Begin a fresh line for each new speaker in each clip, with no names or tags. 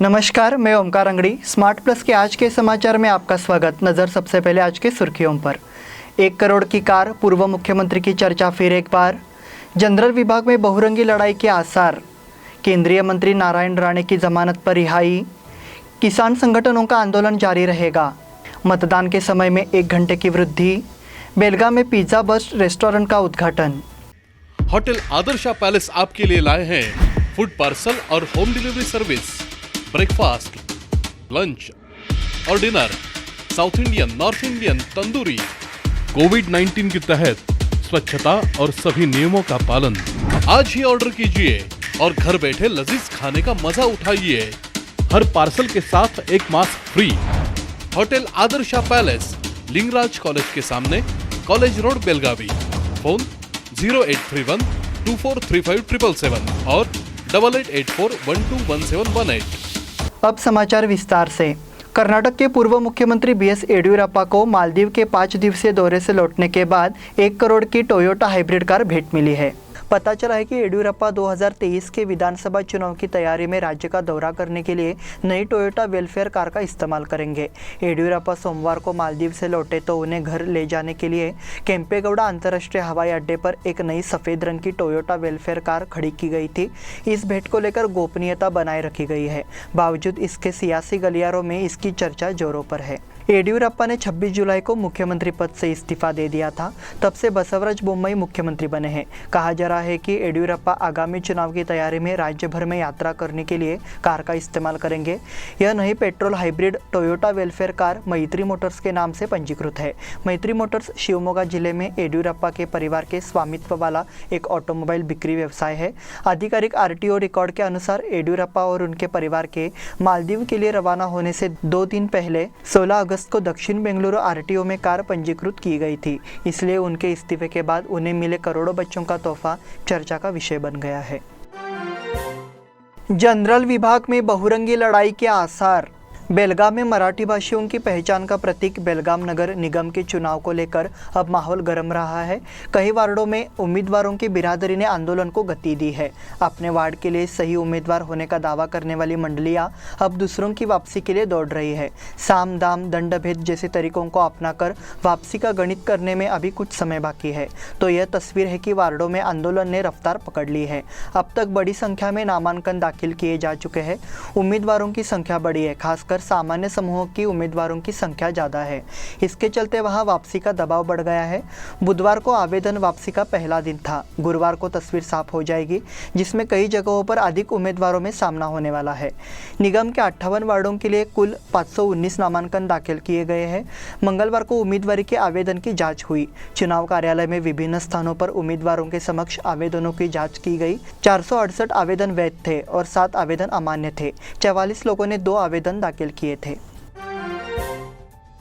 नमस्कार, मैं Omkar Angadi. Smart plus के आज के समाचार में आपका स्वागत। नज़र सबसे पहले आज के सुर्खियों पर। 1 करोड़ की कार, पूर्व मुख्यमंत्री की चर्चा फिर एक बार। जनरल विभाग में बहुरंगी लड़ाई के आसार। केंद्रीय मंत्री नारायण राणे की जमानत पर रिहाई। किसान संगठनों का आंदोलन जारी रहेगा। मतदान के समय में 1 घंटे की वृद्धि। बेलगाम में पिज्जा बस्ट रेस्टोरेंट का उद्घाटन।
होटल आदर्शा पैलेस आपके लिए लाए हैं फूड पार्सल और home delivery service, breakfast, lunch और dinner, south Indian, north Indian, tandoori. कोविड-19 के तहत स्वच्छता और सभी नियमों का पालन। आज ही ऑर्डर कीजिए और घर बैठे लजीज खाने का मजा उठाइए। हर पार्सल के साथ 1 mask free. Hotel Adarsha palace, Lingaraj college के सामने, कॉलेज रोड, बेलगावी। फोन 0831 243577 और 8884121718।
अब समाचार विस्तार से। कर्नाटक के पूर्व मुख्यमंत्री BS येडियुरप्पा को मालदीव के 5 दिवसीय दौरे से लौटने के बाद 1 करोड़ की टोयोटा हाइब्रिड कार भेंट मिली है। पता चला है कि येडियुरप्पा 2023 के विधानसभा चुनाव की तैयारी में राज्य का दौरा करने के लिए नई टोयोटा वेलफेयर कार का इस्तेमाल करेंगे। येडियुरप्पा सोमवार को मालदीव से लौटे तो उन्हें घर ले जाने के लिए केम्पेगौड़ा अंतर्राष्ट्रीय हवाई अड्डे पर एक नई सफ़ेद रंग की टोयोटा वेलफेयर कार खड़ी की गई थी। इस भेंट को लेकर गोपनीयता बनाए रखी गई है। बावजूद इसके सियासी गलियारों में इसकी चर्चा जोरों पर है। येडियुरप्पा ने 26 जुलाई को मुख्यमंत्री पद से इस्तीफा दे दिया था। तब से बसवराज बोम्मई मुख्यमंत्री बने हैं। कहा जा रहा है कि येडियुरप्पा आगामी चुनाव की तैयारी में राज्य भर में यात्रा करने के लिए कार का इस्तेमाल करेंगे। यह नई petrol hybrid Toyota welfare car मैत्री मोटर्स के नाम से पंजीकृत है। मैत्री मोटर्स शिवमोगा जिले में येडियुरप्पा के परिवार के स्वामित्व वाला एक ऑटोमोबाइल बिक्री व्यवसाय है। आधिकारिक RTO रिकॉर्ड के अनुसार येडियुरप्पा और उनके परिवार के मालदीव के लिए रवाना होने से 2 दिन पहले 16 अगस्त को दक्षिण बेंगलुरु RTO में कार पंजीकृत की गई थी। इसलिए उनके इस्तीफे के बाद उन्हें मिले करोड़ों बच्चों का तोहफा चर्चा का विषय बन गया है। जनरल विभाग में बहुरंगी लड़ाई के आसार। बेलगाम में मराठी भाषियों की पहचान का प्रतीक बेलगाम नगर निगम के चुनाव को लेकर अब माहौल गर्म रहा है। कई वार्डों में उम्मीदवारों की बिरादरी ने आंदोलन को गति दी है। अपने वार्ड के लिए सही उम्मीदवार होने का दावा करने वाली मंडलियां अब दूसरों की वापसी के लिए दौड़ रही है। साम दाम दंड भेद जैसे तरीकों को अपनाकर वापसी का गणित करने में अभी कुछ समय बाकी है। तो यह तस्वीर है कि वार्डों में आंदोलन ने रफ्तार पकड़ ली है। अब तक बड़ी संख्या में नामांकन दाखिल किए जा चुके हैं। उम्मीदवारों की संख्या बड़ी है, खासकर सामान्य समूहों की उम्मीदवारों की संख्या ज़्यादा है। इसके चलते वहां वापसी का दबाव बढ़ गया है। बुधवार को आवेदन वापसी का पहला दिन था। गुरुवार को तस्वीर साफ हो जाएगी, जिसमें कई जगहों पर अधिक उम्मीदवारों में सामना होने वाला है। निगम के 58 वार्डों के लिए कुल 519 नामांकन दाखिल किए गए हैं। मंगलवार को उम्मीदवारी के आवेदन की जाँच हुई। चुनाव कार्यालय में विभिन्न स्थानों पर उम्मीदवारों के समक्ष आवेदनों की जाँच की गई। 468 आवेदन वैध थे और 7 आवेदन अमान्य थे। 44 लोगों ने 2 आवेदन दाखिल किए थे।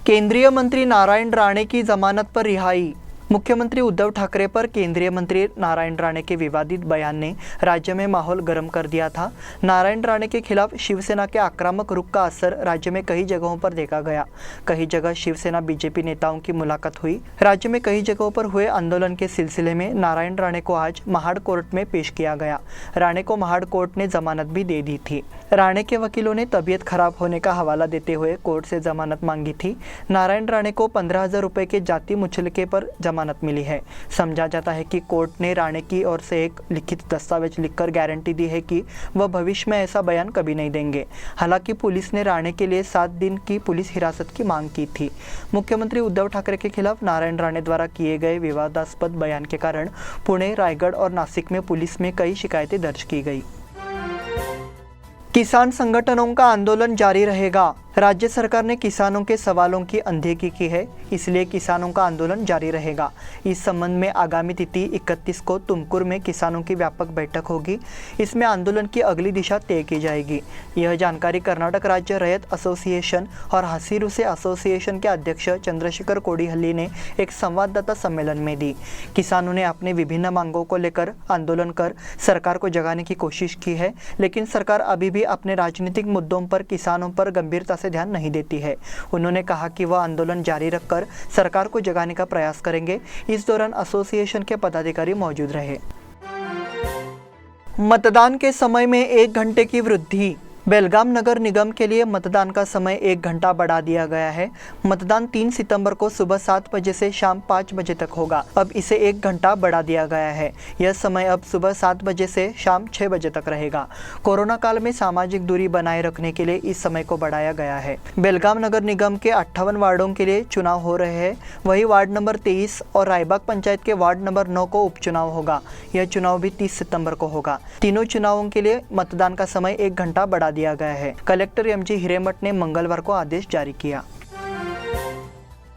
केंद्रीय मंत्री नारायण राणे की जमानत पर रिहाई। मुख्यमंत्री उद्धव ठाकरे पर केंद्रीय मंत्री नारायण राणे के विवादित बयान ने राज्य में माहौल गर्म कर दिया था। नारायण राणे के खिलाफ शिवसेना के आक्रामक रुख का असर राज्य में कई जगहों पर देखा गया। कई जगह शिवसेना BJP नेताओं की मुलाकात हुई। राज्य में कई जगहों पर हुए आंदोलन के सिलसिले में नारायण राणे को आज महाड़ कोर्ट में पेश किया गया। राणे को महाड़ कोर्ट ने जमानत भी दे दी थी। राणे के वकीलों ने तबीयत खराब होने का हवाला देते हुए कोर्ट से जमानत मांगी थी। नारायण राणे को 15,000 रुपये के जाति मुचलके पर जमानत मिली है। समझा जाता है कि कोर्ट ने राणे की ओर से एक लिखित दस्तावेज लिखकर गारंटी दी है कि वह भविष्य में ऐसा बयान कभी नहीं देंगे। हालांकि पुलिस ने राणे के लिए 7 दिन की पुलिस हिरासत की मांग की थी। मुख्यमंत्री उद्धव ठाकरे के खिलाफ नारायण राणे द्वारा किए गए विवादास्पद बयान के कारण पुणे, रायगढ़ और नासिक में पुलिस में कई शिकायतें दर्ज की गई। किसान संगठनों का आंदोलन जारी रहेगा। राज्य सरकार ने किसानों के सवालों की अनदेखी की है, इसलिए किसानों का आंदोलन जारी रहेगा। इस संबंध में आगामी तिथि 31 को तुमकुर में किसानों की व्यापक बैठक होगी। इसमें आंदोलन की अगली दिशा तय की जाएगी। यह जानकारी कर्नाटक राज्य रैयत एसोसिएशन और हसीरू से एसोसिएशन के अध्यक्ष चंद्रशेखर कोडिहल्ली ने एक संवाददाता सम्मेलन में दी। किसानों ने अपने विभिन्न मांगों को लेकर आंदोलन कर सरकार को जगाने की कोशिश की है, लेकिन सरकार अभी भी अपने राजनीतिक मुद्दों पर किसानों पर गंभीरता से ध्यान नहीं देती है। उन्होंने कहा कि वह आंदोलन जारी रखकर सरकार को जगाने का प्रयास करेंगे। इस दौरान एसोसिएशन के पदाधिकारी मौजूद रहे। मतदान के समय में 1 घंटे की वृद्धि। बेलगाम नगर निगम के लिए मतदान का समय 1 घंटा बढ़ा दिया गया है। मतदान 3 सितंबर को सुबह 7 बजे से शाम 5 बजे तक होगा। अब इसे 1 घंटा बढ़ा दिया गया है। यह समय अब सुबह 7 बजे से शाम 6 बजे तक रहेगा। कोरोना काल में सामाजिक दूरी बनाए रखने के लिए इस समय को बढ़ाया गया है। बेलगाम नगर निगम के 58 वार्डों के लिए चुनाव हो रहे हैं। वही वार्ड नंबर 23 और रायबाग पंचायत के वार्ड नंबर 9 को उपचुनाव होगा। यह चुनाव भी 30 सितंबर को होगा। तीनों चुनावों के लिए मतदान का समय 1 घंटा बढ़ा दिया गया है। कलेक्टर एमजी हिरेमठ ने मंगलवार को आदेश जारी किया।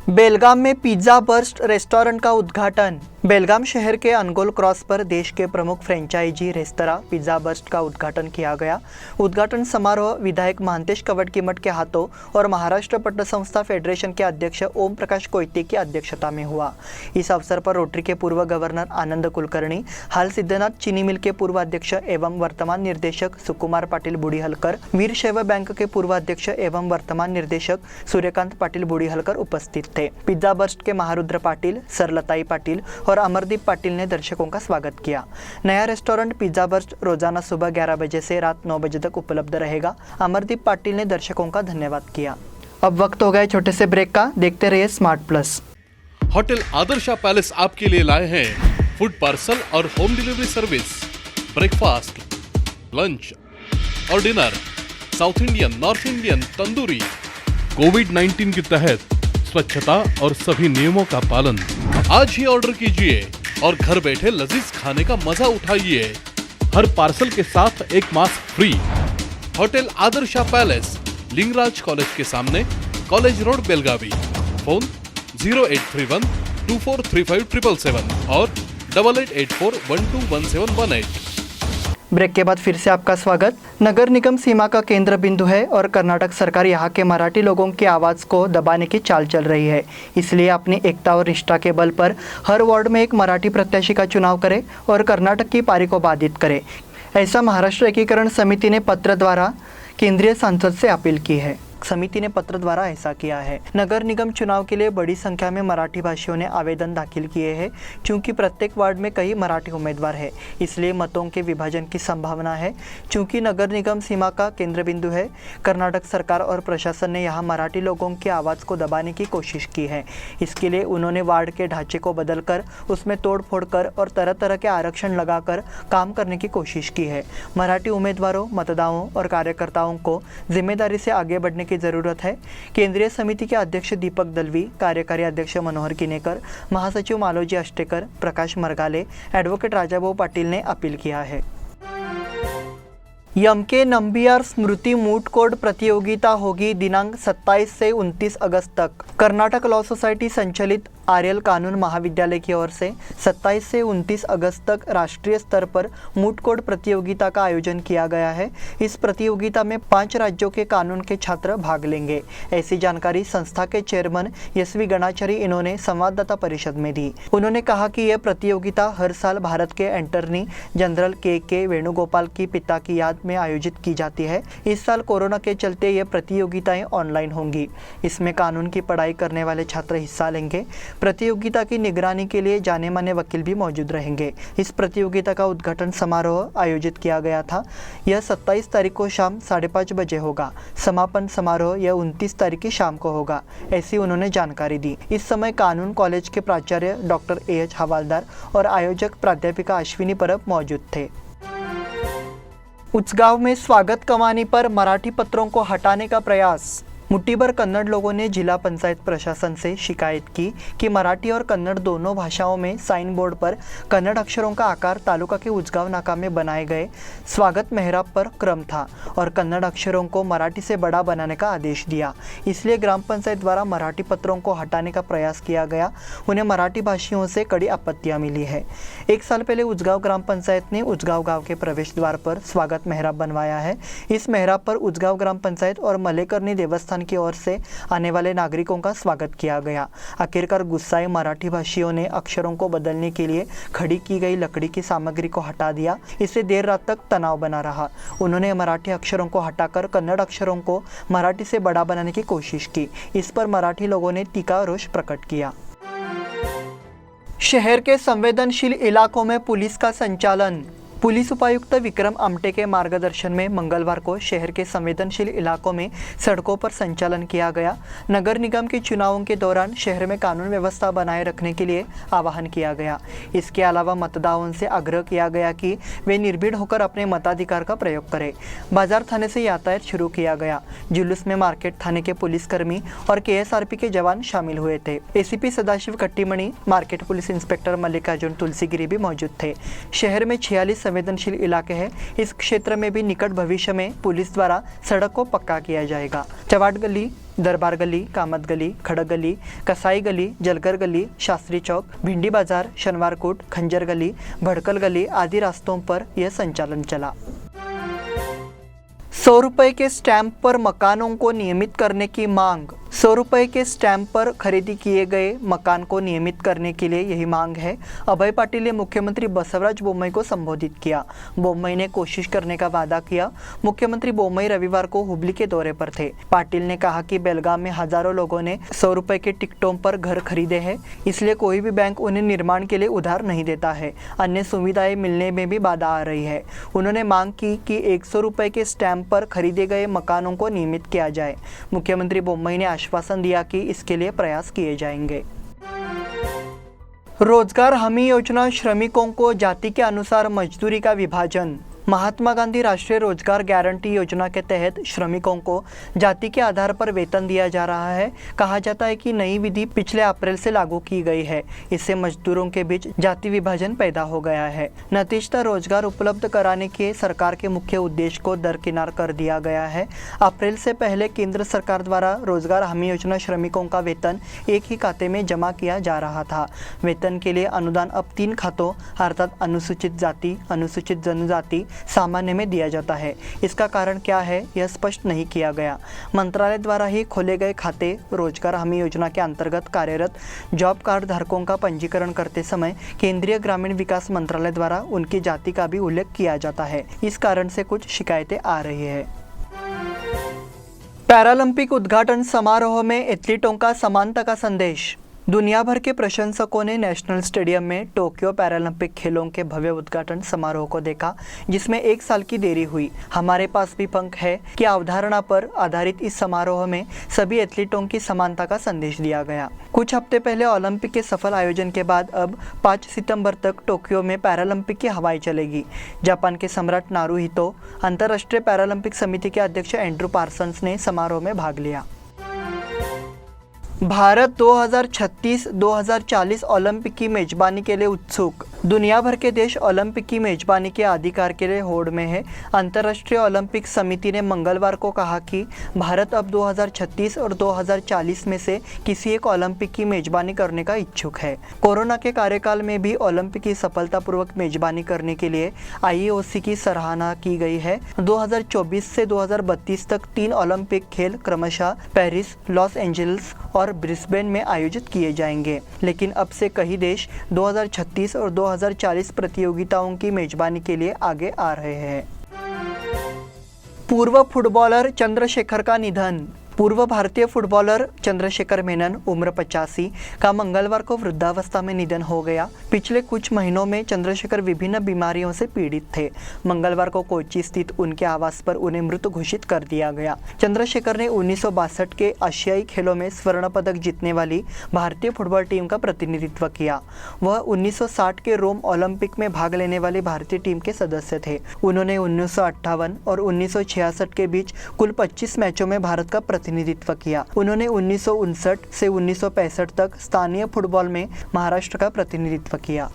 बेलगाम में पिज्जा बर्स्ट रेस्टोरेंट का उद्घाटन। बेलगाम शहर के अनगोल क्रॉस पर देश के प्रमुख फ्रेंचाइजी रेस्तरां पिज्जा बर्स्ट का उद्घाटन किया गया। उद्घाटन समारोह विधायक महांतेश कवडकीमठ के हाथों और महाराष्ट्र पट्ट संस्था फेडरेशन के अध्यक्ष ओम प्रकाश कोयते की अध्यक्षता में हुआ। इस अवसर पर रोटरी के पूर्व गवर्नर आनंद कुलकर्णी, हाल सिद्धनाथ चीनी मिल के पूर्व अध्यक्ष एवं वर्तमान निर्देशक सुकुमार पाटिल बुढ़ीहलकर, वीरशैव बैंक के पूर्व अध्यक्ष एवं वर्तमान निर्देशक सूर्यकांत पाटिल बुढ़ीहलकर उपस्थित थे। पिज्जा बर्स्ट के महारुद्र पाटिल, सरलताई पाटिल और अमरदीप पाटिल ने दर्शकों का स्वागत किया। नया रेस्टोरेंट पिज्जा बर्स्ट रोजाना सुबह 11 बजे से रात 9 बजे तक उपलब्ध रहेगा। अमरदीप पाटिल ने दर्शकों का धन्यवाद किया। अब वक्त हो गया छोटे से ब्रेक का। देखते रहिए smart plus.
Hotel Adarsha palace आपके लिए लाए हैं फूड पार्सल और home delivery service, breakfast, lunch और dinner, south Indian, north Indian, tandoori. कोविड-19 के तहत स्वच्छता और सभी नियमों का पालन। आज ही ऑर्डर कीजिए और घर बैठे लजीज खाने का मजा उठाइए। हर पार्सल के साथ एक mask free. Hotel Adarsha palace, Lingaraj college के सामने, कॉलेज रोड, बेलगावी। फोन 0831 2435 और 8884121718।
ब्रेक के बाद फिर से आपका स्वागत। नगर निगम सीमा का केंद्र बिंदु है और कर्नाटक सरकार यहाँ के मराठी लोगों की आवाज़ को दबाने की चाल चल रही है। इसलिए अपनी एकता और निष्ठा के बल पर हर वार्ड में एक मराठी प्रत्याशी का चुनाव करे और कर्नाटक की पारी को बाधित करे। ऐसा महाराष्ट्र एकीकरण समिति ने पत्र द्वारा केंद्रीय संसद से अपील की है। समिति ने पत्र द्वारा ऐसा किया है। नगर निगम चुनाव के लिए बड़ी संख्या में मराठी भाषियों ने आवेदन दाखिल किए हैं। चूंकि प्रत्येक वार्ड में कई मराठी उम्मीदवार हैं, इसलिए मतों के विभाजन की संभावना है। चूंकि नगर निगम सीमा का केंद्र बिंदु है, कर्नाटक सरकार और प्रशासन ने यहाँ मराठी लोगों की आवाज़ को दबाने की कोशिश की है। इसके लिए उन्होंने वार्ड के ढांचे को बदलकर उसमें तोड़-फोड़ कर और तरह तरह के आरक्षण लगाकर काम करने की कोशिश की है। मराठी उम्मीदवारों, मतदाताओं और कार्यकर्ताओं को जिम्मेदारी से आगे बढ़ने की जरूरत है। केंद्रीय समिति के अध्यक्ष दीपक दलवी, कार्यकारी अध्यक्ष मनोहर किनेकर, महासचिव मालोजी अष्टेकर, प्रकाश मरगाले, एडवोकेट राजाभाऊ पाटिल ने अपील किया है। यमके नंबियार स्मृति मूट कोर्ट प्रतियोगिता होगी दिनांक 27 से 29 अगस्त तक। कर्नाटक लॉ सोसाइटी संचालित आर्यल कानून महाविद्यालय की ओर से 27 से 29 अगस्त तक राष्ट्रीय स्तर पर मूट कोर्ट प्रतियोगिता का आयोजन किया गया है। इस प्रतियोगिता में 5 राज्यों के कानून के छात्र भाग लेंगे। ऐसी जानकारी संस्था के चेयरमैन यशवी गणाचारी इन्होंने संवाददाता परिषद में दी। उन्होंने कहा कि यह प्रतियोगिता हर साल भारत के अटॉर्नी जनरल के वेणुगोपाल की पिता की याद में आयोजित की जाती है। इस साल कोरोना के चलते ये प्रतियोगिताएं ऑनलाइन होंगी। इसमें कानून की पढ़ाई करने वाले छात्र हिस्सा लेंगे। प्रतियोगिता की निगरानी के लिए जाने माने वकील भी मौजूद रहेंगे। इस प्रतियोगिता का उद्घाटन समारोह आयोजित किया गया था। यह 27 तारीख को शाम 5:30 बजे होगा। समापन समारोह यह 29 तारीख की शाम को होगा, ऐसी उन्होंने जानकारी दी। इस समय कानून कॉलेज के प्राचार्य डॉक्टर AH हवालदार और आयोजक प्राध्यापिका अश्विनी परब मौजूद थे। उचगांव में स्वागत कमानी पर मराठी पत्रों को हटाने का प्रयास। मुट्ठीभर कन्नड़ लोगों ने जिला पंचायत प्रशासन से शिकायत की कि मराठी और कन्नड़ दोनों भाषाओं में साइन बोर्ड पर कन्नड़ अक्षरों का आकार तालुका के उचगांव नाका में बनाए गए स्वागत मेहराब पर क्रम था और कन्नड़ अक्षरों को मराठी से बड़ा बनाने का आदेश दिया। इसलिए ग्राम पंचायत द्वारा मराठी पत्रों को हटाने का प्रयास किया गया। उन्हें मराठी भाषियों से कड़ी आपत्तियां मिली है। 1 साल पहले उचगांव ग्राम पंचायत ने उचगांव गाँव के प्रवेश द्वार पर स्वागत मेहराब बनवाया है। इस मेहराब पर उचगांव ग्राम पंचायत और मलेकरनी देवस्थान की ओर से आने वाले नागरिकों का स्वागत किया गया। आखिरकार गुस्साए मराठी भाषियों ने अक्षरों को बदलने के लिए खड़ी की गई लकड़ी की सामग्री को हटा दिया। इससे देर रात तक तनाव बना रहा। उन्होंने मराठी अक्षरों को हटाकर कन्नड़ अक्षरों को मराठी से बड़ा बनाने की कोशिश की। इस पर मराठी लोगों ने तीखा रोष प्रकट किया। शहर के संवेदनशील इलाकों में पुलिस का संचालन। पुलिस उपायुक्त विक्रम आमटे के मार्गदर्शन में मंगलवार को शहर के संवेदनशील इलाकों में सड़कों पर संचालन किया गया। नगर निगम के चुनावों के दौरान शहर में कानून व्यवस्था बनाए रखने के लिए आह्वान किया गया। इसके अलावा मतदाताओं से आग्रह किया गया कि वे निर्भीड होकर अपने मताधिकार का प्रयोग करें। बाजार थाने से यातायात शुरू किया गया। जुलूस में मार्केट थाने के पुलिसकर्मी और KSRP के जवान शामिल हुए थे। ACP Sadashiv Kattimani, market police inspector Mallikarjun Tulsigiri भी मौजूद थे। शहर में 46 संवेदनशील इलाके हैं। इस क्षेत्र में भी निकट भविष्य में पुलिस द्वारा सड़क को पक्का किया जाएगा। चवाट गली, दरबार गली, कामत गली, खड़क गली, कसाई गली, जलकर गली, शास्त्री चौक, भिंडी बाजार, शनिवार कोट, खंजर गली, भड़कल गली आदि रास्तों पर यह संचालन चला। 100 रुपए के स्टैंप पर मकानों को नियमित करने की मांग। 100 रुपए के स्टैंप पर खरीदी किए गए मकान को नियमित करने के लिए यही मांग है। अभय पाटिल ने मुख्यमंत्री बसवराज बोम्मई को संबोधित किया। बोम्मई ने कोशिश करने का वादा किया। मुख्यमंत्री बोम्मई रविवार को हुबली के दौरे पर थे। पाटिल ने कहा कि बेलगाम में हजारों लोगों ने 100 रुपए के टिकटों पर घर खरीदे हैं, इसलिए कोई भी बैंक उन्हें निर्माण के लिए उधार नहीं देता है। अन्य सुविधाएं मिलने में भी बाधा आ रही है। उन्होंने मांग की कि 100 रुपए के स्टैंप पर खरीदे गए मकानों को नियमित किया जाए। मुख्यमंत्री बोम्मई ने आश्वासन दिया कि इसके लिए प्रयास किए जाएंगे। रोजगार हमी योजना, श्रमिकों को जाति के अनुसार मजदूरी का विभाजन। महात्मा गांधी राष्ट्रीय रोजगार गारंटी योजना के तहत श्रमिकों को जाति के आधार पर वेतन दिया जा रहा है। कहा जाता है कि नई विधि पिछले अप्रैल से लागू की गई है। इससे मजदूरों के बीच जाति विभाजन पैदा हो गया है। नतीजतः रोजगार उपलब्ध कराने के सरकार के मुख्य उद्देश्य को दरकिनार कर दिया गया है। अप्रैल से पहले केंद्र सरकार द्वारा रोजगार हमी योजना श्रमिकों का वेतन एक ही खाते में जमा किया जा रहा था। वेतन के लिए अनुदान अब 3 खातों अर्थात अनुसूचित जाति, अनुसूचित जनजाति, सामान्य में दिया जाता है। इसका कारण क्या है यह स्पष्ट नहीं किया गया। मंत्रालय द्वारा ही खोले गए खाते रोजगार हमी योजना के अंतर्गत कार्यरत जॉब कार्ड धारकों का पंजीकरण करते समय केंद्रीय ग्रामीण विकास मंत्रालय द्वारा उनकी जाति का भी उल्लेख किया जाता है। इस कारण से कुछ शिकायतें आ रही है। पैरालंपिक उद्घाटन समारोह में एथलीटों का समानता का संदेश। दुनिया भर के प्रशंसकों ने नेशनल स्टेडियम में टोक्यो पैरालंपिक खेलों के भव्य उद्घाटन समारोह को देखा, जिसमें 1 साल की देरी हुई। हमारे पास भी पंख है कि अवधारणा पर आधारित इस समारोह में सभी एथलीटों की समानता का संदेश दिया गया। कुछ हफ्ते पहले ओलंपिक के सफल आयोजन के बाद अब 5 सितंबर तक टोक्यो में पैरालंपिक की हवाएं चलेगी। जापान के सम्राट नारुहितो, अंतर्राष्ट्रीय पैरालंपिक समिति के अध्यक्ष एंड्रू पार्सन्स ने समारोह में भाग लिया। भारत 2036-2040 ओलंपिक की मेजबानी के लिए उत्सुक। दुनिया भर के देश ओलंपिक की मेजबानी के अधिकार के लिए होड़ में है। अंतर्राष्ट्रीय ओलंपिक समिति ने मंगलवार को कहा कि भारत अब 2036 और 2040 में से किसी एक ओलंपिक की मेजबानी करने का इच्छुक है। कोरोना के कार्यकाल में भी ओलंपिक की सफलतापूर्वक मेजबानी करने के लिए IOC की सराहना की गई है। 2024 से 2032 तक 3 ओलंपिक खेल क्रमशः पेरिस, लॉस एंजल्स और ब्रिस्बेन में आयोजित किए जाएंगे, लेकिन अब से कई देश 2036 और 2040 प्रतियोगिताओं की मेजबानी के लिए आगे आ रहे हैं। पूर्व फुटबॉलर चंद्रशेखर का निधन। पूर्व भारतीय फुटबॉलर चंद्रशेखर मेनन उम्र 85 का मंगलवार को वृद्धावस्था में निधन हो गया। पिछले कुछ महीनों में चंद्रशेखर विभिन्न बीमारियों से पीड़ित थे। मंगलवार को कोच्चि स्थित उनके आवास पर उन्हें मृत घोषित कर दिया गया। चंद्रशेखर ने 1962 के एशियाई खेलों में स्वर्ण पदक जीतने वाली भारतीय फुटबॉल टीम का प्रतिनिधित्व किया। वह 1960 के रोम ओलंपिक में भाग लेने वाली भारतीय टीम के सदस्य थे। उन्होंने 1958 और 1966 के बीच कुल 25 मैचों में भारत का प्रतिनिधित्व किया। उन्होंने 1959 से 1965 तक स्थानीय फुटबॉल में महाराष्ट्र का प्रतिनिधित्व किया।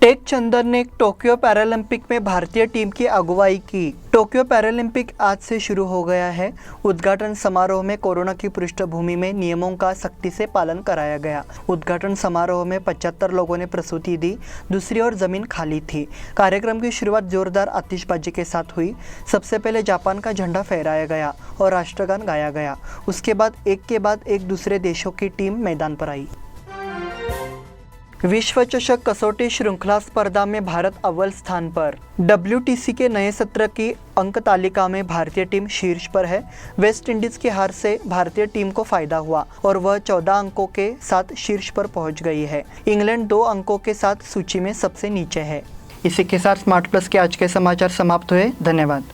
टेक चंदन ने टोक्यो पैरालंपिक में भारतीय टीम की अगुवाई की। टोक्यो पैरालंपिक आज से शुरू हो गया है। उद्घाटन समारोह में कोरोना की पृष्ठभूमि में नियमों का सख्ती से पालन कराया गया। उद्घाटन समारोह में 75 लोगों ने प्रस्तुति दी। दूसरी ओर जमीन खाली थी। कार्यक्रम की शुरुआत जोरदार आतिशबाजी के साथ हुई। सबसे पहले जापान का झंडा फहराया गया और राष्ट्रगान गाया गया। उसके बाद एक के बाद एक दूसरे देशों की टीम मैदान पर आई। विश्व चषक कसौटी श्रृंखला स्पर्धा में भारत अव्वल स्थान पर। WTC के नए सत्र की अंक तालिका में भारतीय टीम शीर्ष पर है। वेस्ट इंडीज की हार से भारतीय टीम को फायदा हुआ और वह 14 अंकों के साथ शीर्ष पर पहुंच गई है। इंग्लैंड 2 अंकों के साथ सूची में सबसे नीचे है। इसी के साथ स्मार्ट प्लस के आज के समाचार समाप्त हुए। धन्यवाद।